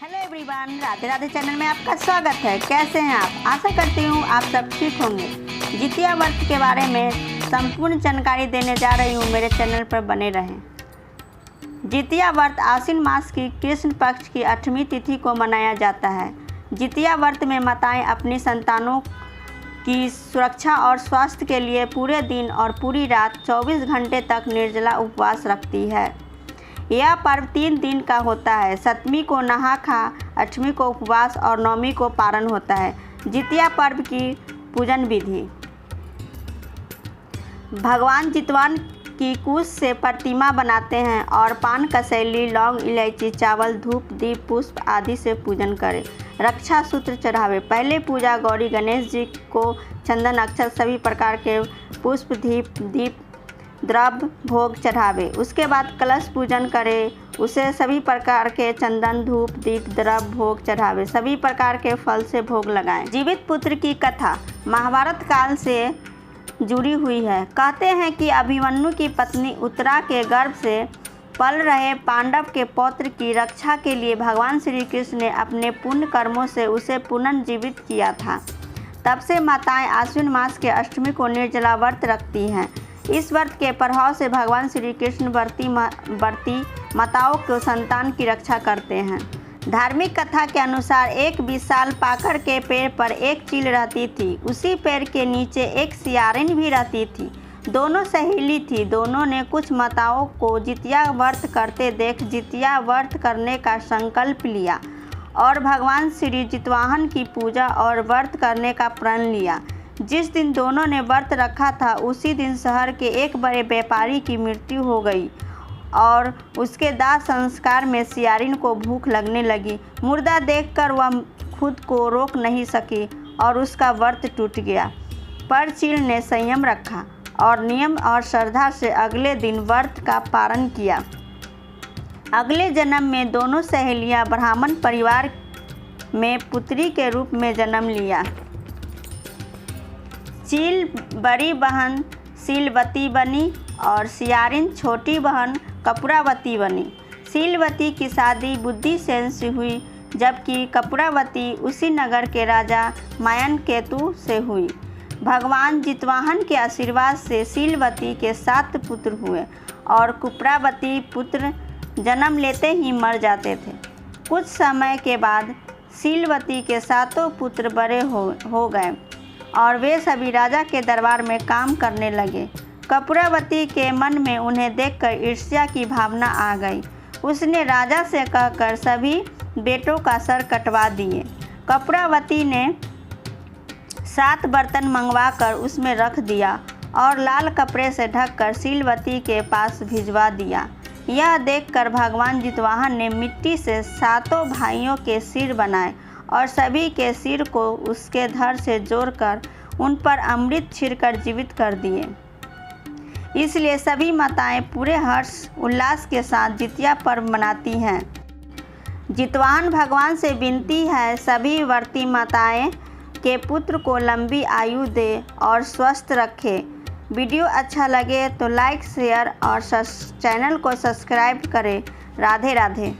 Hello everyone, Radhe Radhe channel में आपका स्वागत है। कैसे हैं आप? आशा करती हूँ आप सब ठीक होंगे। जितिया व्रत के बारे में संपूर्ण जानकारी देने जा रही हूँ, मेरे चैनल पर बने रहें। जितिया व्रत आश्विन मास की कृष्ण पक्ष की 8वीं तिथि को मनाया जाता है। जितिया व्रत में माताएं अपनी संतानों की सुरक्षा और स्वास्थ्य के लिए पूरे दिन और पूरी रात 24 घंटे तक निर्जला उपवास रखती है। यह पर्व 3 दिन का होता है। 7वीं को नहा खा, 8वीं को उपवास और 9वीं को पारण होता है। जितिया पर्व की पूजन विधि। भगवान जितवाहन की कुश से प्रतिमा बनाते हैं और पान कसैली, लौंग, इलायची, चावल, धूप, दीप, पुष्प आदि से पूजन करें। रक्षा सूत्र चढ़ावे। पहले पूजा गौरी गणेश जी को चंदन, अक्षत, सभी प्रकार के पुष्प, दीप, द्रव्य, भोग चढ़ावे। उसके बाद कलश पूजन करें, उसे सभी प्रकार के चंदन, धूप, दीप, द्रव्य, भोग चढ़ावे। सभी प्रकार के फल से भोग लगाएं। जीवित पुत्र की कथा महाभारत काल से जुड़ी हुई है। कहते हैं कि अभिमन्यु की पत्नी उत्तरा के गर्भ से पल रहे पांडव के पौत्र की रक्षा के लिए भगवान श्री कृष्ण ने अपने पुण्य कर्मों से उसे पुनर्जीवित किया था। तब से माताएं आश्विन मास के 8वीं को निर्जला व्रत रखती हैं। इस व्रत के प्रभाव से भगवान श्री कृष्ण व्रती माताओं को संतान की रक्षा करते हैं। धार्मिक कथा के अनुसार एक विशाल पाकड़ के पेड़ पर एक चील रहती थी। उसी पेड़ के नीचे एक सियारिन भी रहती थी। दोनों सहेली थी। दोनों ने कुछ माताओं को जितिया व्रत करते देख जितिया व्रत करने का संकल्प लिया और भगवान श्री जितवाहन की पूजा और व्रत करने का प्रण लिया। जिस दिन दोनों ने व्रत रखा था उसी दिन शहर के एक बड़े व्यापारी की मृत्यु हो गई और उसके दाह संस्कार में सियारिन को भूख लगने लगी। मुर्दा देखकर वह खुद को रोक नहीं सकी और उसका व्रत टूट गया। पर चील ने संयम रखा और नियम और श्रद्धा से अगले दिन व्रत का पारण किया। अगले जन्म में दोनों सहेलियां ब्राह्मण परिवार में पुत्री के रूप में जन्म लिया। चील बड़ी बहन शीलवती बनी और सियारिन छोटी बहन कपूरावती बनी। शीलवती की शादी बुद्धिसेन से हुई, जबकि कपूरावती उसी नगर के राजा मायनकेतु से हुई। भगवान जितवाहन के आशीर्वाद से शीलवती के 7 पुत्र हुए और कपूरावती पुत्र जन्म लेते ही मर जाते थे। कुछ समय के बाद शीलवती के 7 पुत्र बड़े हो गए और वे सभी राजा के दरबार में काम करने लगे। कपूरावती के मन में उन्हें देखकर ईर्ष्या की भावना आ गई। उसने राजा से कहकर सभी बेटों का सर कटवा दिए। कपूरावती ने 7 बर्तन मंगवाकर उसमें रख दिया और लाल कपड़े से ढककर शीलवती के पास भिजवा दिया। यह देखकर भगवान जितवाहन ने मिट्टी से 7 भाइयों के सिर बनाए और सभी के सिर को उसके धड़ से जोड़कर उन पर अमृत छिड़कर जीवित कर दिए। इसलिए सभी माताएं पूरे हर्ष उल्लास के साथ जितिया पर्व मनाती हैं। जितवाहन भगवान से विनती है सभी व्रती माताएं के पुत्र को लंबी आयु दे और स्वस्थ रखे। वीडियो अच्छा लगे तो लाइक, शेयर और चैनल को सब्सक्राइब करें। राधे राधे।